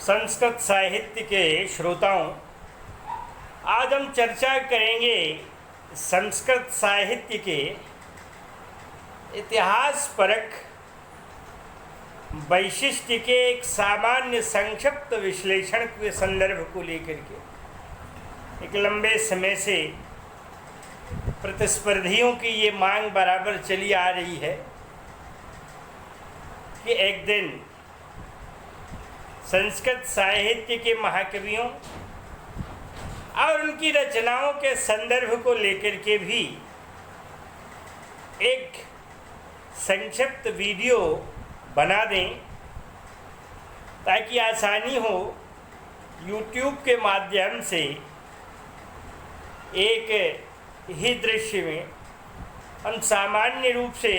संस्कृत साहित्य के श्रोताओं, आज हम चर्चा करेंगे संस्कृत साहित्य के इतिहास परक वैशिष्ट्य के एक सामान्य संक्षिप्त विश्लेषण के संदर्भ को लेकर के। एक लंबे समय से प्रतिस्पर्धियों की ये मांग बराबर चली आ रही है कि एक दिन संस्कृत साहित्य के महाकवियों और उनकी रचनाओं के संदर्भ को लेकर के भी एक संक्षिप्त वीडियो बना दें, ताकि आसानी हो YouTube के माध्यम से एक ही दृश्य में हम सामान्य रूप से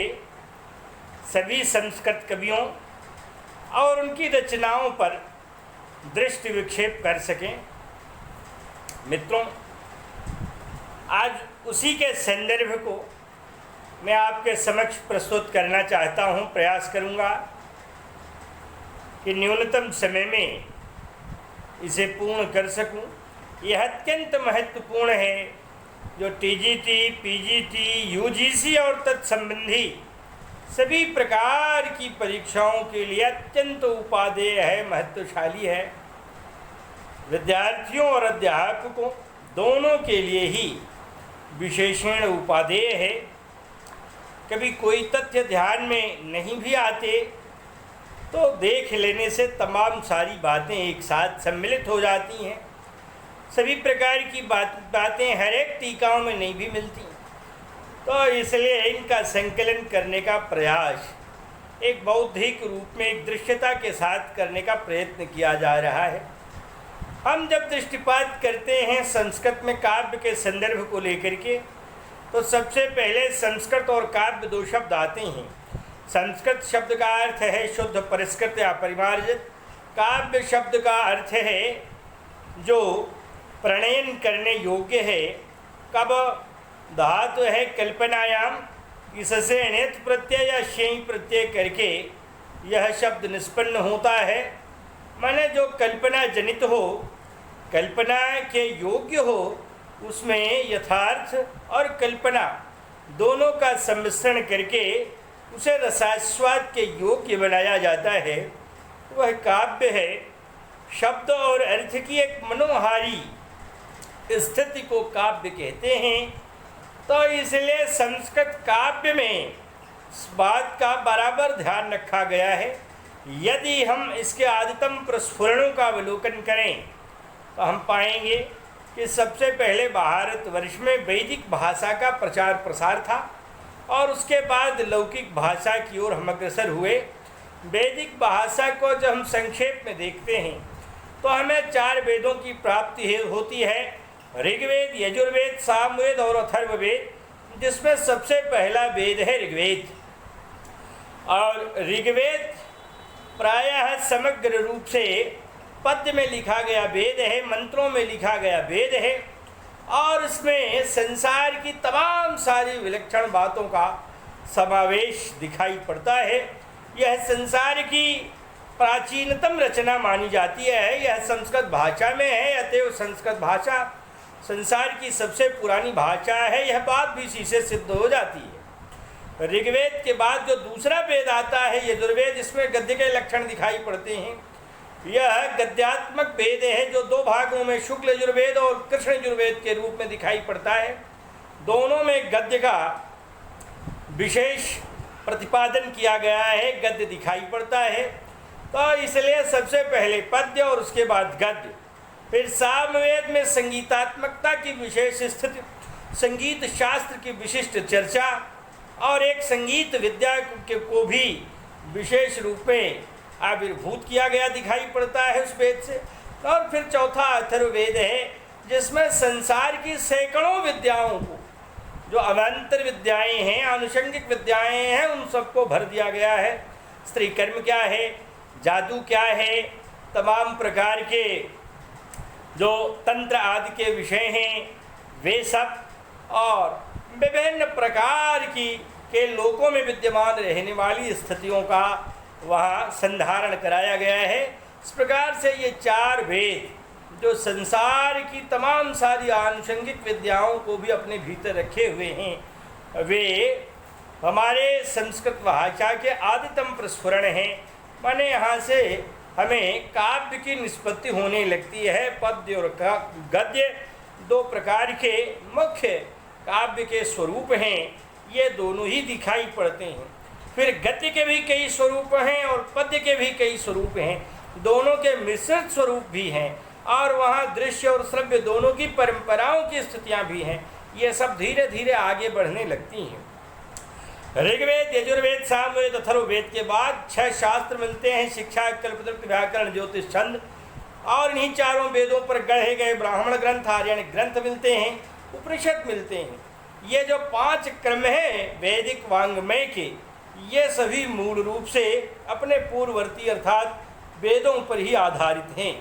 सभी संस्कृत कवियों और उनकी रचनाओं पर दृष्टि विक्षेप कर सकें। मित्रों, आज उसी के संदर्भ को मैं आपके समक्ष प्रस्तुत करना चाहता हूं। प्रयास करूंगा कि न्यूनतम समय में इसे पूर्ण कर सकूं। यह अत्यंत महत्वपूर्ण है, जो TGT, PGT, UGC और तत्संबंधी सभी प्रकार की परीक्षाओं के लिए अत्यंत उपादेय है, महत्वशाली है। विद्यार्थियों और अध्यापकों दोनों के लिए ही विशेषण उपादेय है। कभी कोई तथ्य ध्यान में नहीं भी आते तो देख लेने से तमाम सारी बातें एक साथ सम्मिलित हो जाती हैं। सभी प्रकार की बातें हर एक टीकाओं में नहीं भी मिलती, तो इसलिए इनका संकलन करने का प्रयास एक बौद्धिक रूप में एक दृश्यता के साथ करने का प्रयत्न किया जा रहा है। हम जब दृष्टिपात करते हैं संस्कृत में काव्य के संदर्भ को लेकर के, तो सबसे पहले संस्कृत और काव्य दो शब्द आते हैं। संस्कृत शब्द का अर्थ है शुद्ध, परिष्कृत या परिमार्जित। काव्य शब्द का अर्थ है जो प्रणयन करने योग्य है। कब धातु है कल्पनायाम, इससे अनित प्रत्यय या शेय प्रत्यय करके यह शब्द निष्पन्न होता है। माने जो कल्पना जनित हो, कल्पना के योग्य हो, उसमें यथार्थ और कल्पना दोनों का सम्मिश्रण करके उसे रसास्वाद के योग्य बनाया जाता है, वह काव्य है। शब्द और अर्थ की एक मनोहारी स्थिति को काव्य कहते हैं। तो इसलिए संस्कृत काव्य में इस बात का बराबर ध्यान रखा गया है। यदि हम इसके आदितम प्रस्फुरणों का अवलोकन करें तो हम पाएंगे कि सबसे पहले भारतवर्ष में वैदिक भाषा का प्रचार प्रसार था और उसके बाद लौकिक भाषा की ओर हम अग्रसर हुए। वैदिक भाषा को जब हम संक्षेप में देखते हैं तो हमें 4 वेदों की प्राप्ति होती है, ऋग्वेद, यजुर्वेद, सामवेद और अथर्ववेद, जिसमें सबसे पहला वेद है ऋग्वेद। और ऋग्वेद प्रायः समग्र रूप से पद्य में लिखा गया वेद है, मंत्रों में लिखा गया वेद है, और इसमें संसार की तमाम सारी विलक्षण बातों का समावेश दिखाई पड़ता है। यह संसार की प्राचीनतम रचना मानी जाती है। यह संस्कृत भाषा में है, अतएव संस्कृत भाषा संसार की सबसे पुरानी भाषा है। यह बात भी इसी से सिद्ध हो जाती है। ऋग्वेद के बाद जो दूसरा वेद आता है यजुर्वेद, इसमें गद्य के लक्षण दिखाई पड़ते हैं। यह गद्यात्मक वेद है जो 2 भागों में शुक्ल यजुर्वेद और कृष्ण यजुर्वेद के रूप में दिखाई पड़ता है। दोनों में गद्य का विशेष प्रतिपादन किया गया है, गद्य दिखाई पड़ता है। तो इसलिए सबसे पहले पद्य और उसके बाद गद्य। फिर सामवेद में संगीतात्मकता की विशेष स्थिति, संगीत शास्त्र की विशिष्ट चर्चा और एक संगीत विद्या को भी विशेष रूप में आविर्भूत किया गया दिखाई पड़ता है उस वेद से। और फिर चौथा अथर्ववेद है, जिसमें संसार की सैकड़ों विद्याओं को, जो अवान्तर विद्याएं हैं, आनुषंगिक विद्याएं हैं, उन सबको भर दिया गया है। स्त्री कर्म क्या है, जादू क्या है, तमाम प्रकार के जो तंत्र आदि के विषय हैं वे सब, और विभिन्न प्रकार की के लोकों में विद्यमान रहने वाली स्थितियों का वहाँ संधारण कराया गया है। इस प्रकार से ये 4 वेद जो संसार की तमाम सारी आनुषंगिक विद्याओं को भी अपने भीतर रखे हुए हैं, वे हमारे संस्कृत भाषा के आदितम प्रस्फुरण हैं। माने यहाँ से हमें काव्य की निष्पत्ति होने लगती है। पद्य और गद्य 2 प्रकार के मुख्य काव्य के स्वरूप हैं, ये दोनों ही दिखाई पड़ते हैं। फिर गद्य के भी कई स्वरूप हैं और पद्य के भी कई स्वरूप हैं, दोनों के मिश्रित स्वरूप भी हैं, और वहाँ दृश्य और श्रव्य दोनों की परंपराओं की स्थितियाँ भी हैं। ये सब धीरे धीरे आगे बढ़ने लगती हैं। ऋग्वेद, यजुर्वेद, सामवेद, अथर्ववेद के बाद 6 शास्त्र मिलते हैं, शिक्षा, कल्पतरू, व्याकरण, ज्योतिष, छंद, और इन्हीं 4 वेदों पर गढ़े गए ब्राह्मण ग्रंथ, आर्यनिक ग्रंथ मिलते हैं, उपनिषद मिलते हैं। ये जो 5 क्रम हैं वैदिक वांग्मय के, ये सभी मूल रूप से अपने पूर्ववर्ती अर्थात वेदों पर ही आधारित हैं।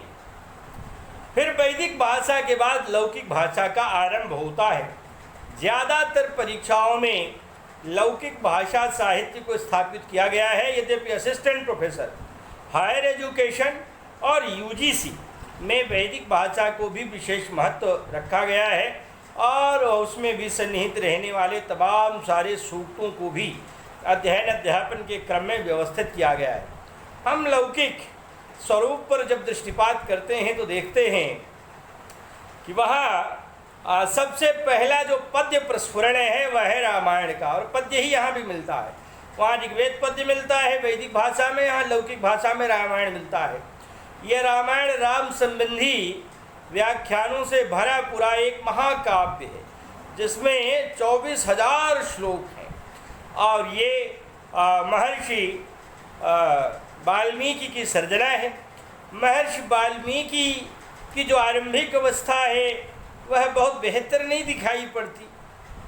फिर वैदिक भाषा के बाद लौकिक भाषा का आरंभ होता है। ज़्यादातर परीक्षाओं में लौकिक भाषा साहित्य को स्थापित किया गया है, यद्यपि असिस्टेंट प्रोफेसर, हायर एजुकेशन और यूजीसी में वैदिक भाषा को भी विशेष महत्व रखा गया है, और उसमें भी सन्निहित रहने वाले तमाम सारे सूक्तों को भी अध्ययन अध्यापन के क्रम में व्यवस्थित किया गया है। हम लौकिक स्वरूप पर जब दृष्टिपात करते हैं तो देखते हैं कि वहाँ सबसे पहला जो पद्य प्रस्फुरण है वह है रामायण का, और पद्य ही यहाँ भी मिलता है। वहाँ ऋग्वेद पद्य मिलता है वैदिक भाषा में, यहाँ लौकिक भाषा में रामायण मिलता है। यह रामायण राम संबंधी व्याख्यानों से भरा पूरा एक महाकाव्य है, जिसमें 24,000 श्लोक हैं, और ये महर्षि वाल्मीकि की सर्जना है। महर्षि वाल्मीकि की जो आरंभिक अवस्था है वह बहुत बेहतर नहीं दिखाई पड़ती,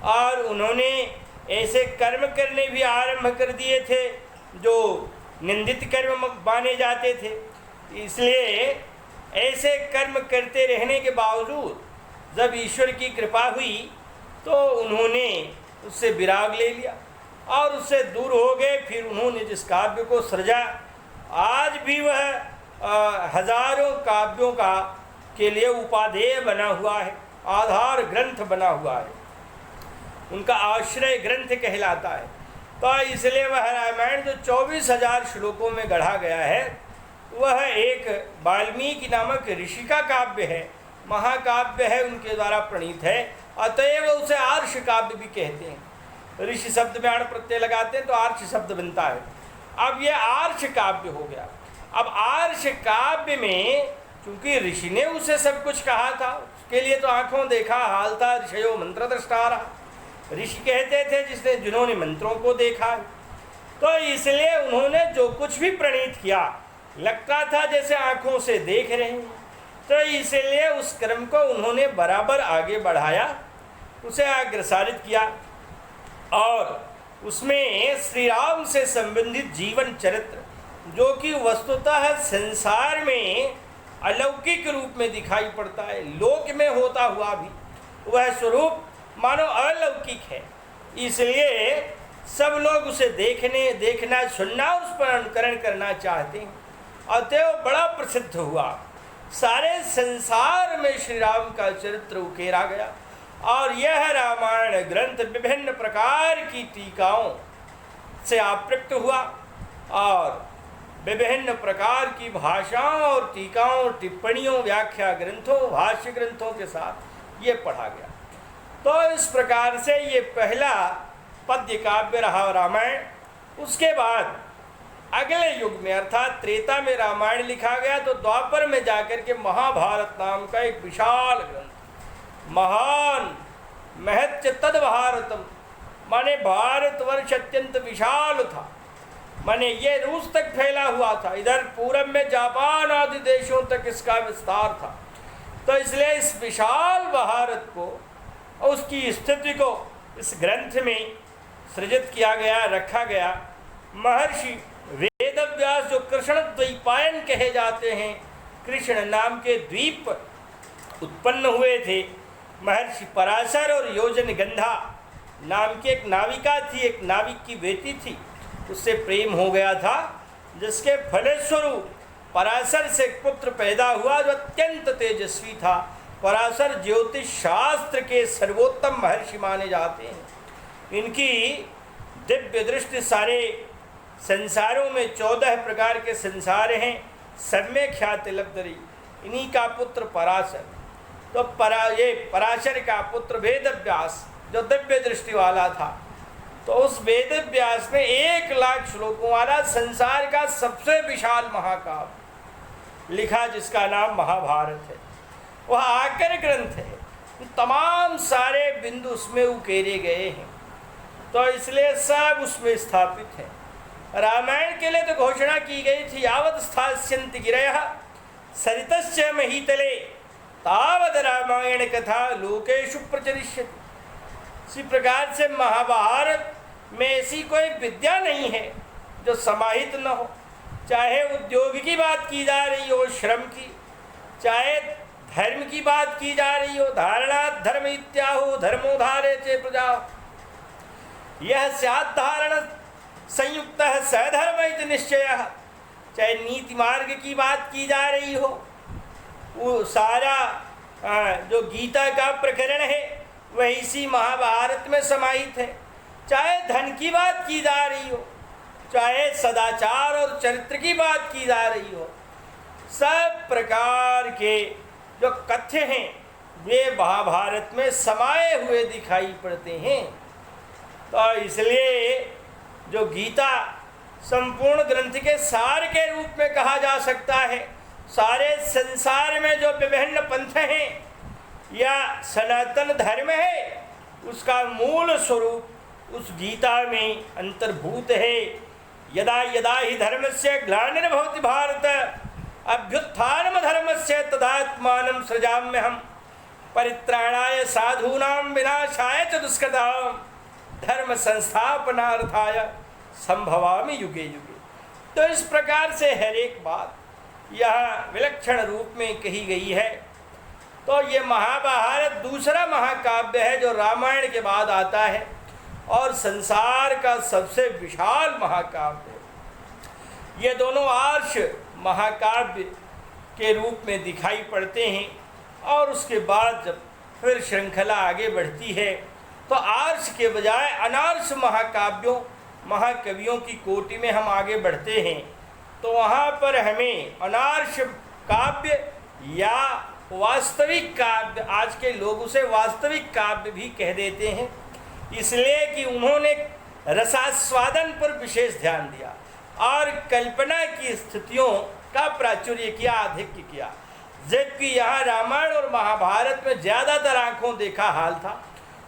और उन्होंने ऐसे कर्म करने भी आरंभ कर दिए थे जो निंदित कर्म माने जाते थे। इसलिए ऐसे कर्म करते रहने के बावजूद जब ईश्वर की कृपा हुई तो उन्होंने उससे विराग ले लिया और उससे दूर हो गए। फिर उन्होंने जिस काव्य को सृजा, आज भी वह हजारों काव्यों का के लिए उपादेय बना हुआ है, आधार ग्रंथ बना हुआ है, उनका आश्रय ग्रंथ कहलाता है। तो इसलिए वह रामायण जो 24,000 श्लोकों में गढ़ा गया है वह एक वाल्मीकि नामक ऋषि का काव्य है, महाकाव्य है, उनके द्वारा प्रणीत है। अतएव उसे आर्ष काव्य भी कहते हैं। ऋषि शब्द में अण प्रत्यय लगाते हैं तो आर्ष शब्द बनता है। अब यह आर्ष काव्य हो गया। अब आर्ष काव्य में चूंकि ऋषि ने उसे सब कुछ कहा था, उसके लिए तो आंखों देखा हाल था, ऋषयो मंत्र दृष्टारा, ऋषि कहते थे जिन्होंने मंत्रों को देखा। तो इसलिए उन्होंने जो कुछ भी प्रणीत किया लगता था जैसे आंखों से देख रहे हैं। तो इसलिए उस क्रम को उन्होंने बराबर आगे बढ़ाया, उसे अग्रसारित किया, और उसमें श्री राम से संबंधित जीवन चरित्र जो कि वस्तुतः संसार में अलौकिक रूप में दिखाई पड़ता है, लोक में होता हुआ भी वह स्वरूप मानो अलौकिक है। इसलिए सब लोग उसे देखना सुनना, उस पर अनुकरण करना चाहते हैं। अतएव बड़ा प्रसिद्ध हुआ, सारे संसार में श्री राम का चरित्र उकेरा गया। और यह रामायण ग्रंथ विभिन्न प्रकार की टीकाओं से आवृत्त हुआ और विभिन्न प्रकार की भाषाओं और टीकाओं, टिप्पणियों, व्याख्या ग्रंथों, भाष्य ग्रंथों के साथ ये पढ़ा गया। तो इस प्रकार से ये पहला पद्य काव्य रहा रामायण। उसके बाद अगले युग में अर्थात त्रेता में रामायण लिखा गया, तो द्वापर में जाकर के महाभारत नाम का एक विशाल ग्रंथ, महान महत्व तद भारतम, माने भारतवर्ष अत्यंत विशाल था, माने ये रूस तक फैला हुआ था, इधर पूरब में जापान आदि देशों तक इसका विस्तार था। तो इसलिए इस विशाल भारत को और उसकी स्थिति को इस ग्रंथ में सृजित किया गया, रखा गया। महर्षि वेदव्यास जो कृष्ण द्वैपायन कहे जाते हैं, कृष्ण नाम के द्वीप उत्पन्न हुए थे। महर्षि पराशर और योजन गंधा नाम की एक नाविका थी, एक नाविक की बेटी थी, उससे प्रेम हो गया था, जिसके फलस्वरूप पराशर से पुत्र पैदा हुआ जो अत्यंत तेजस्वी था। पराशर ज्योतिष शास्त्र के सर्वोत्तम महर्षि माने जाते हैं। इनकी दिव्य दृष्टि सारे संसारों में 14 प्रकार के संसार हैं, सब में ख्याति लब्ध रही। इन्हीं का पुत्र पराशर। तो ये पराशर का पुत्र वेदव्यास जो दिव्य दृष्टि वाला था। तो उस वेदव्यास ने 1 लाख श्लोकों वाला संसार का सबसे विशाल महाकाव्य लिखा, जिसका नाम महाभारत है। वह आकर ग्रंथ है, तमाम सारे बिंदु उसमें उकेरे गए हैं, तो इसलिए सब उसमें स्थापित है। रामायण के लिए तो घोषणा की गई थी, यावत् स्थास्यन्ति गिरयः सरितस्य महीतले तावद् रामायण कथा लोकेषु प्रचलिष्यति। इसी प्रकार से महाभारत में ऐसी कोई विद्या नहीं है जो समाहित न हो। चाहे उद्योग की बात की जा रही हो, श्रम की, चाहे धर्म की बात की जा रही हो, धारणात् धर्म इत्याहु धर्मोधारे चे प्रजा, यह स्यात् धारण संयुक्तः सधर्म इति निश्चयः। चाहे नीति मार्ग की बात की जा रही हो, वो सारा जो गीता का प्रकरण है वह इसी महाभारत में समाहित है। चाहे धन की बात की जा रही हो, चाहे सदाचार और चरित्र की बात की जा रही हो, सब प्रकार के जो कथ्य हैं वे महाभारत में समाये हुए दिखाई पड़ते हैं। तो इसलिए जो गीता संपूर्ण ग्रंथ के सार के रूप में कहा जा सकता है। सारे संसार में जो विभिन्न पंथ हैं या सनातन धर्म है, उसका मूल स्वरूप उस गीता में अंतर्भूत है। यदा यदा ही धर्मस्य ग्लानिर्भवति भारत अभ्युत्थानम धर्मस्य तदात्मानं सृजाम्यहम् परित्राणाय साधूनां विनाशाय च दुष्कृतां धर्म संस्थापनार्थाय संभवामि युगे युगे। तो इस प्रकार से हर एक बात यहाँ विलक्षण रूप में कही गई है। तो ये महाभारत दूसरा महाकाव्य है जो रामायण के बाद आता है और संसार का सबसे विशाल महाकाव्य है। ये दोनों आर्ष महाकाव्य के रूप में दिखाई पड़ते हैं और उसके बाद जब फिर श्रृंखला आगे बढ़ती है तो आर्ष के बजाय अनार्ष महाकाव्यों महाकवियों की कोटि में हम आगे बढ़ते हैं। तो वहाँ पर हमें अनार्ष काव्य या वास्तविक काव्य, आज के लोग उसे वास्तविक काव्य भी कह देते हैं, इसलिए कि उन्होंने रसास्वादन पर विशेष ध्यान दिया और कल्पना की स्थितियों का प्राचुर्य किया, आधिक्य किया। जबकि यहाँ रामायण और महाभारत में ज़्यादातर आँखों देखा हाल था,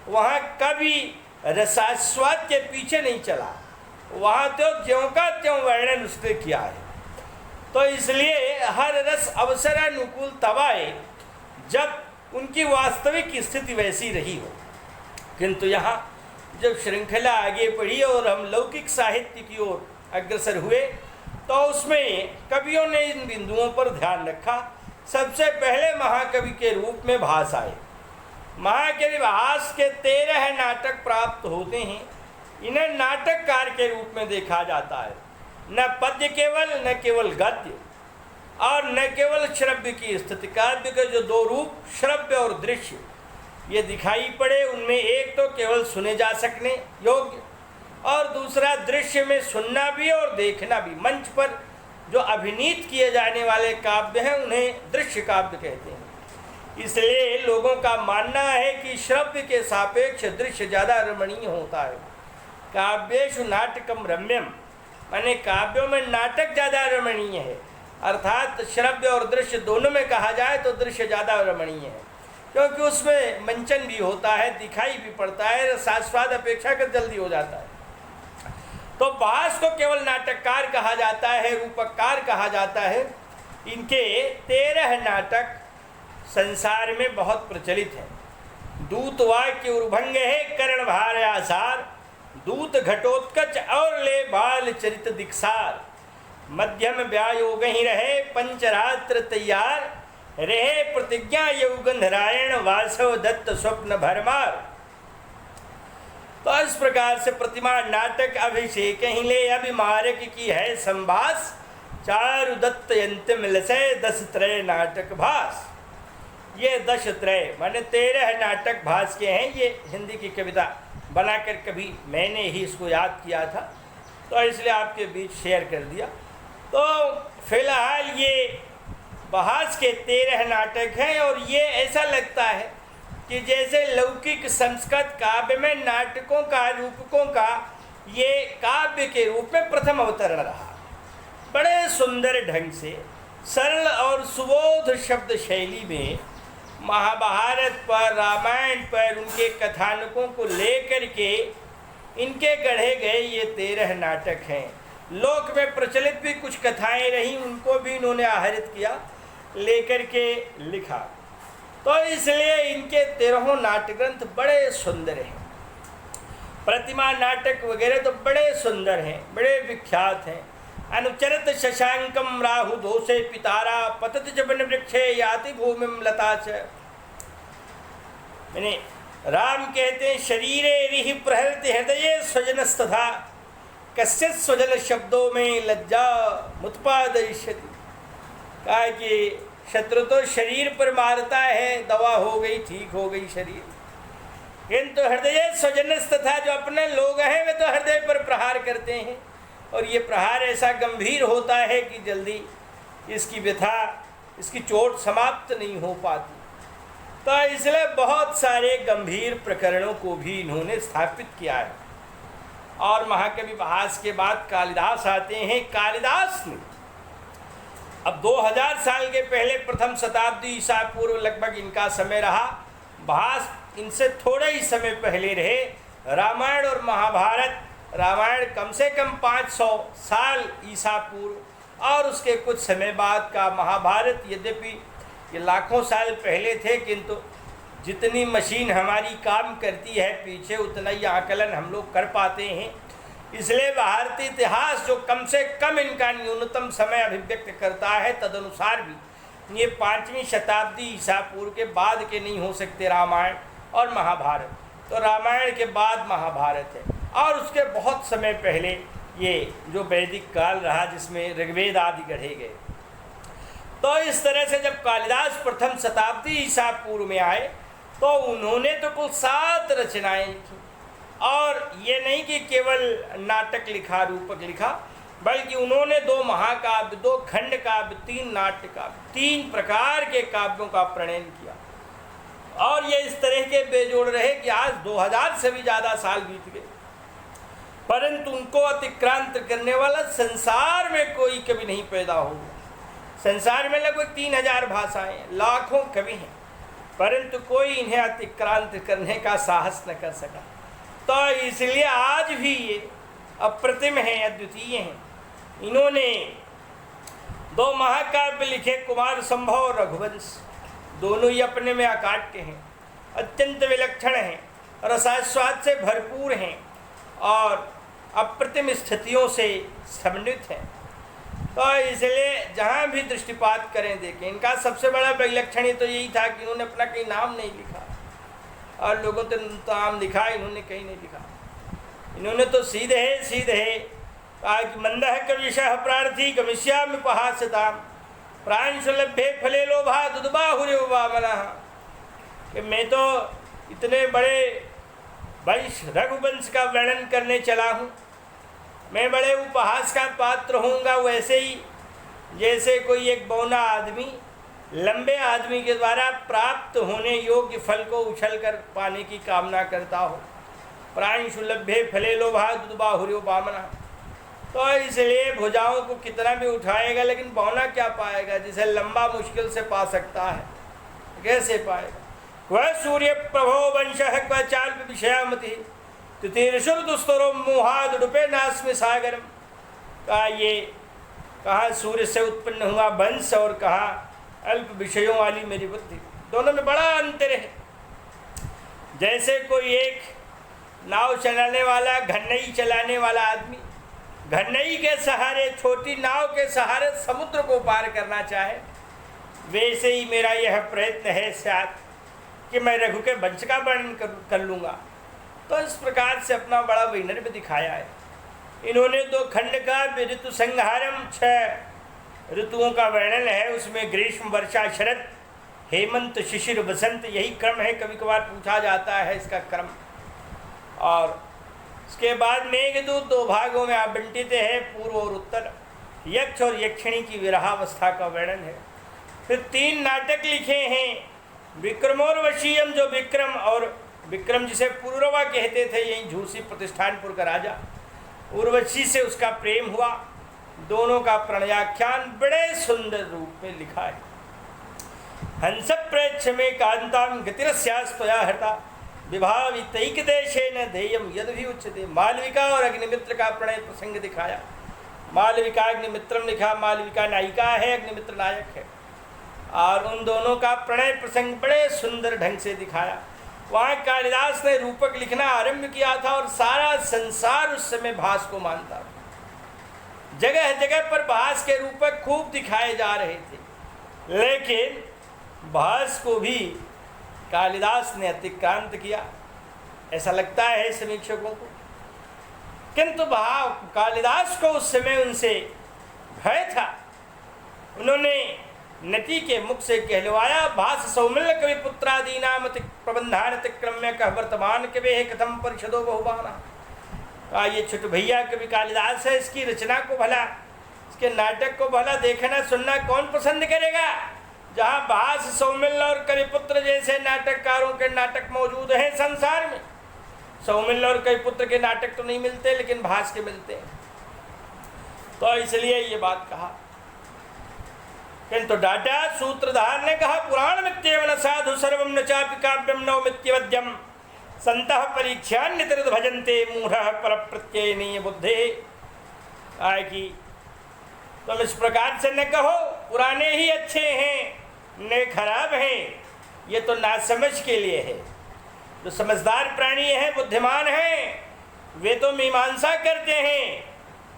वहाँ कभी रसास्वाद के पीछे नहीं चला, वहाँ तो ज्यों का त्यों वर्णन उसने किया है। तो इसलिए हर रस अवसरानुकूल तब आए जब उनकी वास्तविक स्थिति वैसी रही हो। किंतु यहाँ जब श्रृंखला आगे बढ़ी और हम लौकिक साहित्य की ओर अग्रसर हुए तो उसमें कवियों ने इन बिंदुओं पर ध्यान रखा। सबसे पहले महाकवि के रूप में भास आए। महाकवि भास के 13 नाटक प्राप्त होते हैं। इन्हें नाटककार के रूप में देखा जाता है, न पद्य केवल, न केवल गद्य और न केवल श्रव्य की स्थिति। काव्य के जो 2 रूप श्रव्य और दृश्य ये दिखाई पड़े, उनमें एक तो केवल सुने जा सकने योग्य और दूसरा दृश्य में सुनना भी और देखना भी। मंच पर जो अभिनीत किए जाने वाले काव्य हैं उन्हें दृश्य काव्य कहते हैं। इसलिए लोगों का मानना है कि श्रव्य के सापेक्ष दृश्य ज़्यादा रमणीय होता है। काव्येषु नाटकम रम्यम, माने काव्यों में नाटक ज़्यादा रमणीय है, अर्थात श्रव्य और दृश्य दोनों में कहा जाए तो दृश्य ज़्यादा रमणीय है, क्योंकि उसमें मंचन भी होता है, दिखाई भी पड़ता है, रसास्वाद अपेक्षाकृत जल्दी हो जाता है। तो भास को केवल नाटककार कहा जाता है, रूपककार कहा जाता है। इनके 13 नाटक संसार में बहुत प्रचलित हैं। दूत वाक्य उर्भंग है, कर्ण भार आसार, दूत घटोत्कच और ले बाल चरित दिक्सार, मध्यम व्यायोग ही रहे पंचरात्र तैयार, रहे प्रतिज्ञा यौगंधरायण वासव दत्त स्वप्न भरमार। तो इस प्रकार से प्रतिमा नाटक अभिषेक ही ले अभिमारक की है संभास, चारु दत्त यंतिम लसय 10 त्रय नाटक भास। ये 10 त्रय माने 13 नाटक भास के हैं। ये हिंदी की कविता बनाकर कभी मैंने ही इसको याद किया था, तो इसलिए आपके बीच शेयर कर दिया। तो फिलहाल ये भास के 13 नाटक हैं और ये ऐसा लगता है कि जैसे लौकिक संस्कृत काव्य में नाटकों का, रूपकों का ये काव्य के रूप में प्रथम अवतरण रहा। बड़े सुंदर ढंग से सरल और सुबोध शब्द शैली में महाभारत पर, रामायण पर, उनके कथानकों को लेकर के इनके गढ़े गए ये 13 नाटक हैं। लोक में प्रचलित भी कुछ कथाएं रहीं, उनको भी इन्होंने आहरित किया, लेकर के लिखा। तो इसलिए इनके 13 नाट्य ग्रंथ बड़े सुंदर हैं। प्रतिमा नाटक वगैरह तो बड़े सुंदर हैं, बड़े विख्यात हैं। अनुचरत शशांकम राहु दोषे पितारा पतत जबन वृक्षे याति भूमिम लता च। मैंने राम कहते हैं शरीरे रिहि प्रहरति हृदये स्वजनस्तथा कश्चित् स्वजन शब्दों में लज्जा मुत्पादयिष्यति। कहा कि शत्रु तो शरीर पर मारता है, दवा हो गई, ठीक हो गई शरीर, किंतु हृदय स्वजनस्तथा जो अपने लोग हैं वे तो हृदय पर प्रहार करते हैं, और ये प्रहार ऐसा गंभीर होता है कि जल्दी इसकी व्यथा, इसकी चोट समाप्त नहीं हो पाती। तो इसलिए बहुत सारे गंभीर प्रकरणों को भी इन्होंने स्थापित किया है। और महाकवि भास के बाद कालिदास आते हैं। कालिदास ने अब 2000 साल के पहले प्रथम शताब्दी ईसा पूर्व लगभग इनका समय रहा। भास इनसे थोड़े ही समय पहले रहे। रामायण और महाभारत, रामायण कम से कम 500 साल ईसा पूर्व और उसके कुछ समय बाद का महाभारत, यद्यपि ये लाखों साल पहले थे, किंतु जितनी मशीन हमारी काम करती है पीछे उतना ही आकलन हम लोग कर पाते हैं। इसलिए भारतीय इतिहास जो कम से कम इनका न्यूनतम समय अभिव्यक्त करता है, तदनुसार भी ये 5वीं शताब्दी ईसा पूर्व के बाद के नहीं हो सकते रामायण और महाभारत। तो रामायण के बाद महाभारत है, और उसके बहुत समय पहले ये जो वैदिक काल रहा जिसमें ऋग्वेद आदि गढ़े गए। तो इस तरह से जब कालिदास प्रथम शताब्दी ईसा पूर्व में आए तो उन्होंने तो कुल 7 रचनाएं लिखी। और ये नहीं कि केवल नाटक लिखा, रूपक लिखा, बल्कि उन्होंने 2 महाकाव्य, 2 खंड काव्य, 3 नाट्य काव्य, 3 प्रकार के काव्यों का प्रणयन किया। और ये इस तरह के बेजोड़ रहे कि आज 2000 से भी ज़्यादा साल बीत गए, परंतु उनको अतिक्रांत करने वाला संसार में कोई कवि नहीं पैदा हुआ। संसार में लगभग 3000 भाषाएं, लाखों कवि हैं, परंतु कोई इन्हें अतिक्रांत करने का साहस न कर सका। तो इसलिए आज भी ये अप्रतिम हैं, अद्वितीय हैं। इन्होंने 2 महाकाव्य लिखे, कुमार संभव और रघुवंश। दोनों ही अपने में अकाट्य हैं, अत्यंत विलक्षण हैं, रसास्वाद से भरपूर हैं और अप्रतिम स्थितियों से समन्वित हैं। तो इसलिए जहाँ भी दृष्टिपात करें देखें, इनका सबसे बड़ा विलक्षण तो यही था कि इन्होंने अपना कहीं नाम नहीं लिखा, और लोगों ने नाम लिखा, इन्होंने कहीं नहीं लिखा। इन्होंने तो सीधे कहा कि मंदः कविशः प्रार्थी गमिष्यामि उपहास्यताम् प्रांशुलभ्ये फले लोभा दुदबाहुरिव वामनः। कि मैं तो इतने बड़े वंश रघुवंश का वर्णन करने चला हूँ, मैं बड़े उपहास का पात्र होऊंगा, वैसे ही जैसे कोई एक बौना आदमी लंबे आदमी के द्वारा प्राप्त होने योग्य फल को उछल कर पाने की कामना करता हो। प्रांशुलभ्ये फले लोभा दुदबाहुरिव वामनः। तो इसलिए भुजाओं को कितना भी उठाएगा लेकिन बौना क्या पाएगा, जिसे लंबा मुश्किल से पा सकता है, कैसे पाएगा। वह सूर्य प्रभो वंशः क्व चाल्प विषयामति तीर्षुर दुस्तरो मोहादुडुपे नास्मि सागरम। कहा ये कहाँ सूर्य से उत्पन्न हुआ वंश और कहाँ अल्प विषयों वाली मेरी बुद्धि, दोनों में बड़ा अंतर है। जैसे कोई एक नाव चलाने वाला, घन्नई चलाने वाला आदमी घन्नई के सहारे, छोटी नाव के सहारे समुद्र को पार करना चाहे, वैसे ही मेरा यह प्रयत्न है शायद कि मैं रघु के वंश का वर्णन कर लूँगा। तो इस प्रकार से अपना बड़ा वैनर्य दिखाया है। इन्होंने 2 खंड का ऋतु संहारम 6 ऋतुओं का वर्णन है, उसमें ग्रीष्म, वर्षा, शरद, हेमंत, शिशिर, बसंत, यही क्रम है। कभी कभार पूछा जाता है इसका क्रम। और उसके बाद मेघदूत 2 भागों में आवंटित है, पूर्व और उत्तर। यक्ष और यक्षिणी की विरहावस्था का वर्णन है। फिर 3 नाटक लिखे हैं, विक्रमोर्वशीयम, जो विक्रम, और विक्रम जिसे पुरुरवा कहते थे, यही झूसी प्रतिष्ठानपुर का राजा, उर्वशी से उसका प्रेम हुआ। दोनों का प्रणयाख्यान बड़े सुंदर रूप में लिखा है। हंस प्रेक्ष में कांताम गतिरस्यास्तया हृता विभावितैक देशेन देयम यद भी उच्यते। मालविका और अग्निमित्र का प्रणय प्रसंग दिखाया। मालविका अग्निमित्रम लिखा, मालविका नायिका है, अग्निमित्र नायक है, और उन दोनों का प्रणय प्रसंग बड़े सुंदर ढंग से दिखाया। वहाँ कालिदास ने रूपक लिखना आरंभ किया था और सारा संसार उस समय भास को मानता था। जगह जगह पर भास के रूपक खूब दिखाए जा रहे थे, लेकिन भास को भी कालिदास ने अतिक्रांत किया, ऐसा लगता है समीक्षकों को। किंतु कालिदास को उस समय उनसे भय था। उन्होंने नटी के मुख से कहलवाया, भास सौमिल्य कवि पुत्रादि नाम प्रबंधान अतिक्रम्य कह वर्तमान कवि है कथम परिषदो बहुबाना। कहा ये छोटे भैया कवि कालिदास है, इसकी रचना को भला, इसके नाटक को भला देखना सुनना कौन पसंद करेगा। जहाँ भास, सौमिल्य और कविपुत्र जैसे नाटककारों के नाटक मौजूद हैं संसार में। सौमिल्य और कविपुत्र के नाटक तो नहीं मिलते, लेकिन भास के मिलते हैं। तो इसलिए ये बात कहा। किंतु डाटा सूत्रधार ने कहा, पुराण मित्येव न साधु सर्वम न चापि काव्यम नवमित्यवद्यम संतः परीक्षान्यतरद भजन्ते मूढ़ः पर प्रत्ययनीय बुद्धे। आए कि तुम इस प्रकार से न कहो पुराने ही अच्छे हैं, नए खराब हैं। ये तो नासमझ के लिए है। जो समझदार प्राणी हैं, बुद्धिमान हैं, वे तो मीमांसा करते हैं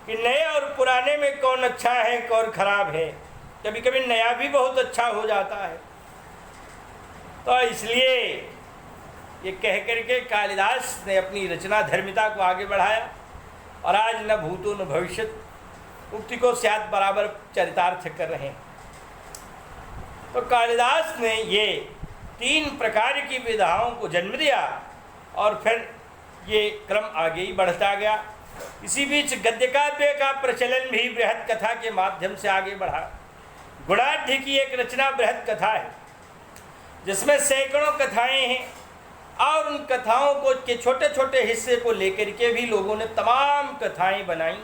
कि नए और पुराने में कौन अच्छा है कौन खराब है। कभी कभी नया भी बहुत अच्छा हो जाता है। तो इसलिए ये कह करके कालिदास ने अपनी रचना धर्मिता को आगे बढ़ाया। और आज न भूतो न भविष्यत उक्ति को स्यात् बराबर चरितार्थ कर रहे हैं। तो कालिदास ने ये 3 प्रकार की विधाओं को जन्म दिया और फिर ये क्रम आगे ही बढ़ता गया। इसी बीच गद्य काव्य का प्रचलन भी बृहद कथा के माध्यम से आगे बढ़ा। गुणाढ्य की एक रचना बृहद कथा है, जिसमें सैकड़ों कथाएं हैं, और उन कथाओं को के छोटे छोटे हिस्से को लेकर के भी लोगों ने तमाम कथाएं बनाई।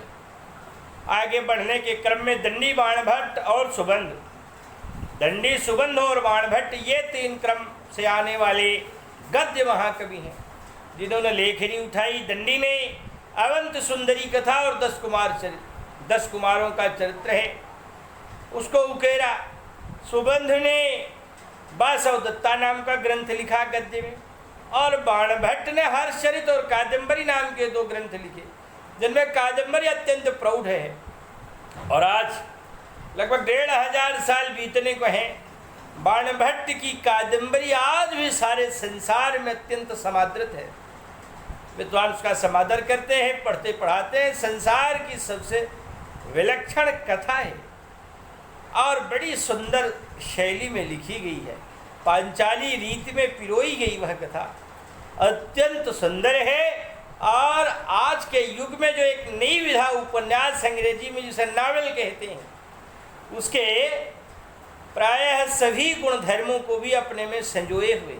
आगे बढ़ने के क्रम में दंडी, बाणभट्ट और सुबंध, दंडी, सुबंध और बाणभट्ट, ये 3 क्रम से आने वाले गद्य महाकवि हैं, जिन्होंने लेखनी उठाई। दंडी ने अवंत सुंदरी कथा और 10 कुमारों का चरित्र है, उसको उकेरा। सुबंध ने बासव दत्ता नाम का ग्रंथ लिखा गद्य में, और बाणभट्ट ने हर्षचरित और कादम्बरी नाम के 2 ग्रंथ लिखे, जिनमें कादम्बरी अत्यंत प्रौढ़ है। और आज लगभग 1500 साल बीतने को हैं। बाणभट्ट की कादम्बरी आज भी सारे संसार में अत्यंत समादृत है। विद्वान उसका समादर करते हैं, पढ़ते पढ़ाते हैं। संसार की सबसे विलक्षण कथा है और बड़ी सुंदर शैली में लिखी गई है। पांचाली रीति में पिरोई गई वह कथा अत्यंत सुंदर है। और आज के युग में जो एक नई विधा उपन्यास अंग्रेजी में जिसे नावल कहते हैं, उसके प्रायः सभी गुणधर्मों को भी अपने में संजोए हुए।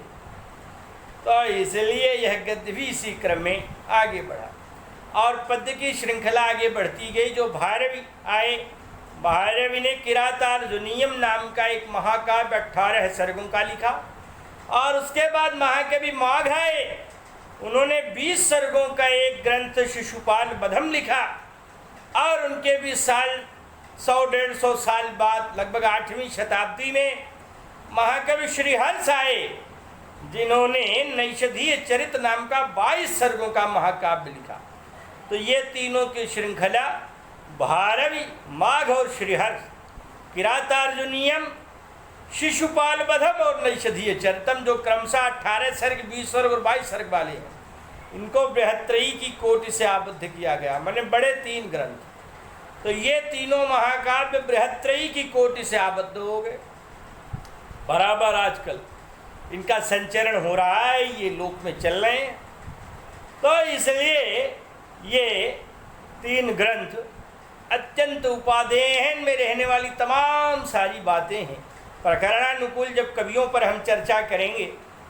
तो इसलिए यह गद्य भी इसी क्रम में आगे बढ़ा और पद्य की श्रृंखला आगे बढ़ती गई। जो भारवी आए, भारवी ने किरातार्जुनीयम नाम का एक महाकाव्य 18 सर्गों का लिखा, और उसके बाद महाकवि माघ आए, उन्होंने 20 सर्गों का एक ग्रंथ शिशुपाल बधम लिखा। और उनके भी साल 100-150 साल बाद लगभग 8वीं शताब्दी में महाकवि श्रीहर्ष आए, जिन्होंने नैषधीय चरित नाम का 22 सर्गों का महाकाव्य लिखा। तो ये तीनों की श्रृंखला भारवी, माघ और श्रीहर्ष, किरातार्जुनीयम, शिशुपाल बधम और नैषधीय चरितम, जो क्रमशः 18 सर्ग, 20 सर्ग और 22 सर्ग वाले हैं, इनको बृहत्त्रयी की कोटि से आबद्ध किया गया। मैंने बड़े 3 ग्रंथ। तो ये तीनों महाकाव्य बृहत्त्रयी की कोटि से आबद्ध हो गए। बराबर आजकल इनका संचरण हो रहा है, ये लोक में चल रहे हैं। तो इसलिए ये तीन ग्रंथ अत्यंत उपादेयन में रहने वाली तमाम सारी बातें हैं। प्रकरणानुकूल जब कवियों पर हम चर्चा करेंगे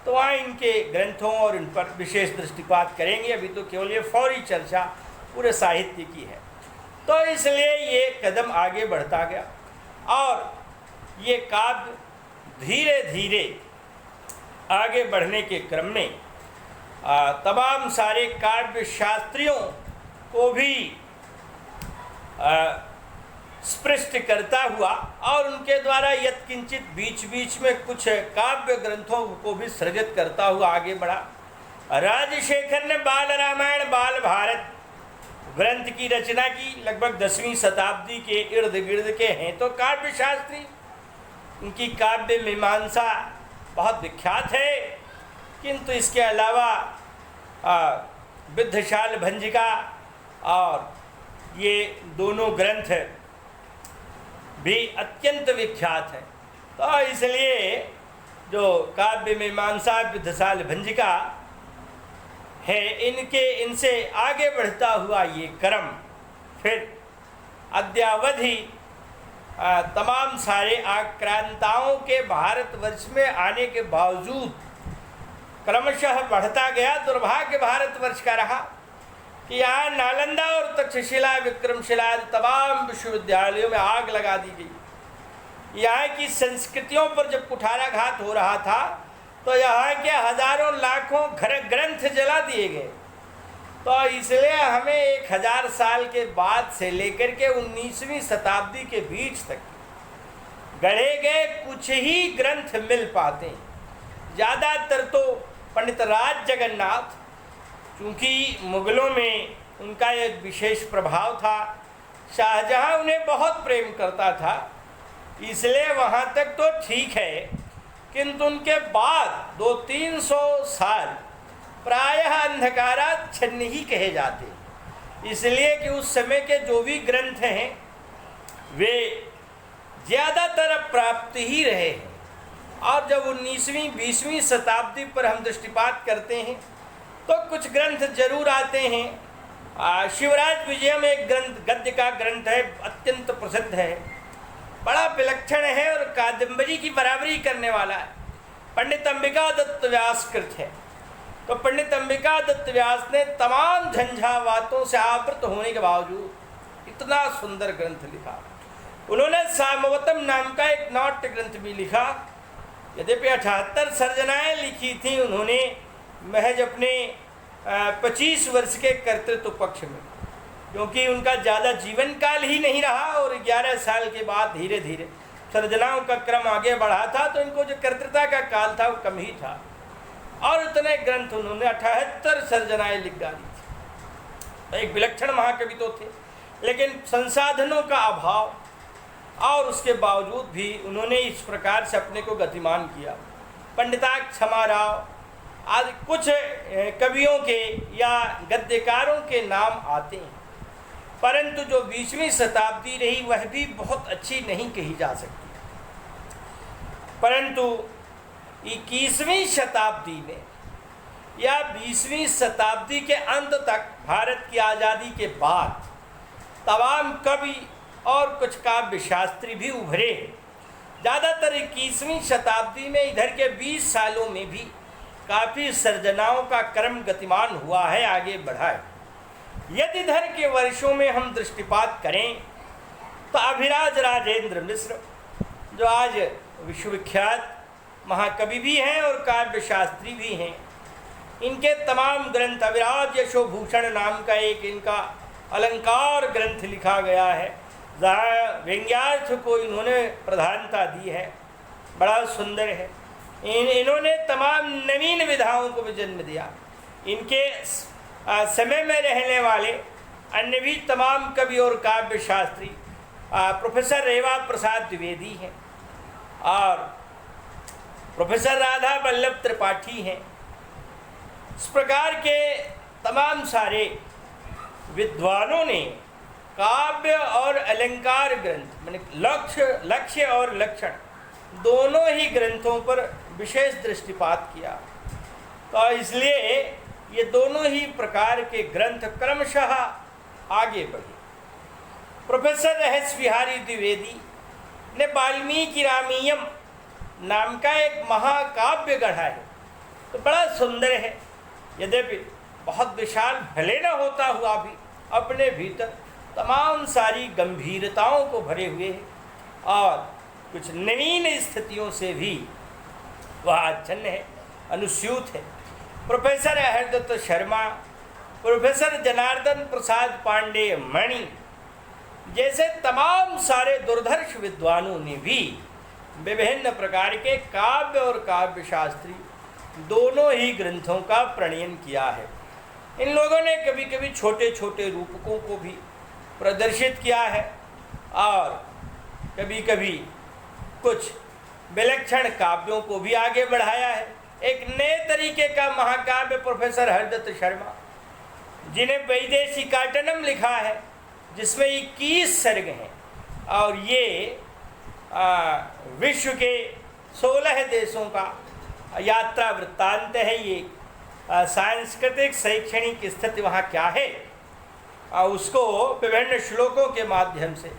तो वहाँ इनके ग्रंथों और इन पर विशेष दृष्टिपात करेंगे। अभी तो केवल ये फौरी चर्चा पूरे साहित्य की है। तो इसलिए ये कदम आगे बढ़ता गया और ये काव्य धीरे धीरे आगे बढ़ने के क्रम में तमाम सारे काव्य शास्त्रियों को भी स्पृष्ट करता हुआ और उनके द्वारा यत्किंचित बीच बीच में कुछ काव्य ग्रंथों को भी सृजित करता हुआ आगे बढ़ा। राजशेखर ने बाल रामायण बाल भारत ग्रंथ की रचना की। लगभग 10वीं शताब्दी के इर्द गिर्द के हैं तो काव्य शास्त्री। उनकी काव्य मीमांसा बहुत विख्यात है। किंतु इसके अलावा विद्धशाल भंजिका और ये दोनों ग्रंथ भी अत्यंत विख्यात हैं। तो इसलिए जो काव्य मीमांसा विद्धशाल भंजिका है, इनसे आगे बढ़ता हुआ ये क्रम फिर अद्यावधि तमाम सारे आक्रांताओं के भारतवर्ष में आने के बावजूद क्रमशः बढ़ता गया। दुर्भाग्य भारतवर्ष का रहा कि यहाँ नालंदा और तक्षशिला विक्रमशिला तमाम विश्वविद्यालयों में आग लगा दी गई। यहाँ की संस्कृतियों पर जब कुठाराघात हो रहा था तो यहाँ के हजारों लाखों ग्रंथ जला दिए गए। तो इसलिए हमें 1000 साल के बाद से लेकर के 19वीं शताब्दी के बीच तक गढ़े गए कुछ ही ग्रंथ मिल पाते हैं। ज़्यादातर तो पंडित राज जगन्नाथ, चूँकि मुगलों में उनका एक विशेष प्रभाव था, शाहजहाँ उन्हें बहुत प्रेम करता था, इसलिए वहाँ तक तो ठीक है। किंतु उनके बाद 200-300 साल प्रायः अंधकाराच्छन्न ही कहे जाते, इसलिए कि उस समय के जो भी ग्रंथ हैं वे ज़्यादातर प्राप्त ही रहे हैं। और जब 19वीं 20वीं शताब्दी पर हम दृष्टिपात करते हैं तो कुछ ग्रंथ जरूर आते हैं। शिवराज विजयम एक ग्रंथ गद्य का ग्रंथ है, अत्यंत प्रसिद्ध है, बड़ा विलक्षण है और कादम्बरी की बराबरी करने वाला है। पंडित अंबिका दत्त व्यास कृत है। तो पंडित अंबिका दत्त व्यास ने तमाम झंझावातों से आवृत होने के बावजूद इतना सुंदर ग्रंथ लिखा। उन्होंने सामवतम नाम का एक नाट्य ग्रंथ भी लिखा। यद्यपि 78 सर्जनाएँ लिखी थी उन्होंने महज अपने 25 वर्ष के कर्तृत्व पक्ष में, क्योंकि उनका ज़्यादा जीवन काल ही नहीं रहा और 11 साल के बाद धीरे धीरे सर्जनाओं का क्रम आगे बढ़ा था, तो इनको जो कर्तृता का काल था वो कम ही था। और इतने ग्रंथ उन्होंने 78 सर्जनाएँ लिख डाली थी। तो एक विलक्षण महाकवि तो थे, लेकिन संसाधनों का अभाव और उसके बावजूद भी उन्होंने इस प्रकार से अपने को गतिमान किया। पंडिताक्ष क्षमाराव आदि कुछ कवियों के या गद्यकारों के नाम आते हैं, परंतु जो 20वीं शताब्दी रही वह भी बहुत अच्छी नहीं कही जा सकती। परंतु 21वीं शताब्दी में या 20वीं शताब्दी के अंत तक भारत की आज़ादी के बाद तमाम कवि और कुछ काव्य शास्त्री भी उभरे। ज़्यादातर 21वीं शताब्दी में इधर के 20 सालों में भी काफ़ी सर्जनाओं का क्रम गतिमान हुआ है, आगे बढ़ा है। यदि इधर के वर्षों में हम दृष्टिपात करें तो अभिराज राजेंद्र मिश्र, जो आज विश्वविख्यात महाकवि भी हैं और काव्य शास्त्री भी हैं, इनके तमाम ग्रंथ, अभिराज यशोभूषण नाम का एक इनका अलंकार ग्रंथ लिखा गया है, जहाँ व्यंग्यार्थ को इन्होंने प्रधानता दी है, बड़ा सुंदर है। इन्होंने तमाम नवीन विधाओं को भी जन्म दिया। इनके समय में रहने वाले अन्य भी तमाम कवि और काव्य शास्त्री प्रोफेसर रेवा प्रसाद द्विवेदी हैं और प्रोफेसर राधा वल्लभ त्रिपाठी हैं। इस प्रकार के तमाम सारे विद्वानों ने काव्य और अलंकार ग्रंथ माने लक्ष्य और लक्षण दोनों ही ग्रंथों पर विशेष दृष्टिपात किया। तो इसलिए ये दोनों ही प्रकार के ग्रंथ क्रमशः आगे बढ़े। प्रोफेसर रहस्य विहारी द्विवेदी ने वाल्मीकि रामायण नाम का एक महाकाव्य गढ़ा है। तो बड़ा सुंदर है, यद्यपि बहुत विशाल भले न होता हुआ भी अपने भीतर तमाम सारी गंभीरताओं को भरे हुए है और कुछ नवीन स्थितियों से भी वह आच्छन्न है, अनुस्यूत है। प्रोफेसर हरदत्त शर्मा, प्रोफेसर जनार्दन प्रसाद पांडे मणि जैसे तमाम सारे दुर्धर्ष विद्वानों ने भी विभिन्न प्रकार के काव्य और काव्य शास्त्री दोनों ही ग्रंथों का प्रणयन किया है। इन लोगों ने कभी कभी छोटे छोटे रूपकों को भी प्रदर्शित किया है और कभी कभी कुछ विलक्षण काव्यों को भी आगे बढ़ाया है। एक नए तरीके का महाकाव्य प्रोफेसर हरदत्त शर्मा, जिन्हें वैदेशिकाटनम लिखा है, जिसमें 21 सर्ग हैं और ये विश्व के 16 देशों का यात्रा वृत्तांत है। ये सांस्कृतिक शैक्षणिक स्थिति वहाँ क्या है उसको विभिन्न श्लोकों के माध्यम से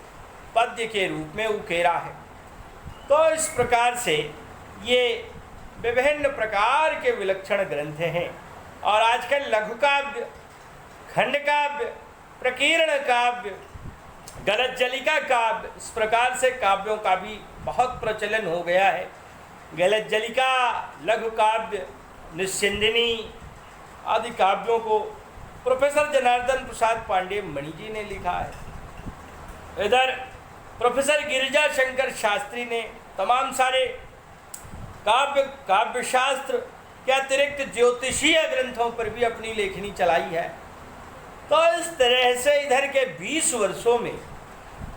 पद्य के रूप में उकेरा है। तो इस प्रकार से ये विभिन्न प्रकार के विलक्षण ग्रंथ हैं। और आजकल लघु काव्य, खंड काव्य, प्रकीर्ण काव्य, गलज्जलिका काव्य, इस प्रकार से काव्यों का भी बहुत प्रचलन हो गया है। गलज्जलिका, लघु काव्य, निस्सिंदिनी आदि काव्यों को प्रोफेसर जनार्दन प्रसाद पांडे मणि जी ने लिखा है। इधर प्रोफेसर गिरिजा शंकर शास्त्री ने तमाम सारे काव्य शास्त्र के अतिरिक्त ज्योतिषीय ग्रंथों पर भी अपनी लेखनी चलाई है। तो इस तरह से इधर के 20 वर्षों में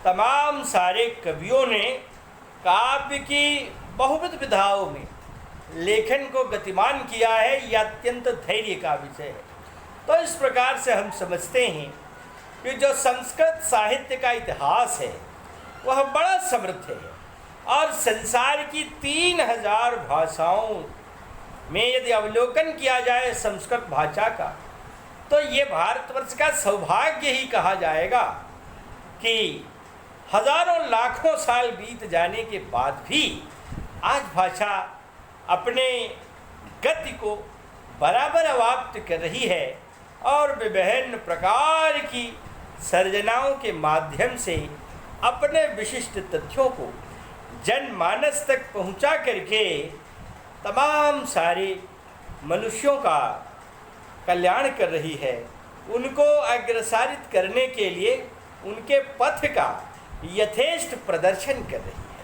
तमाम सारे कवियों ने काव्य की बहुविध विधाओं में लेखन को गतिमान किया है। यह अत्यंत धैर्य का विषय है। तो इस प्रकार से हम समझते हैं कि जो संस्कृत साहित्य का इतिहास है वह बड़ा समृद्ध है और संसार की 3000 भाषाओं में यदि अवलोकन किया जाए संस्कृत भाषा का, तो ये भारतवर्ष का सौभाग्य ही कहा जाएगा कि हजारों लाखों साल बीत जाने के बाद भी आज भाषा अपने गति को बराबर अवाप्त कर रही है और विभिन्न प्रकार की सर्जनाओं के माध्यम से अपने विशिष्ट तथ्यों को जनमानस तक पहुंचा करके तमाम सारे मनुष्यों का कल्याण कर रही है। उनको अग्रसारित करने के लिए उनके पथ का यथेष्ट प्रदर्शन कर रही है।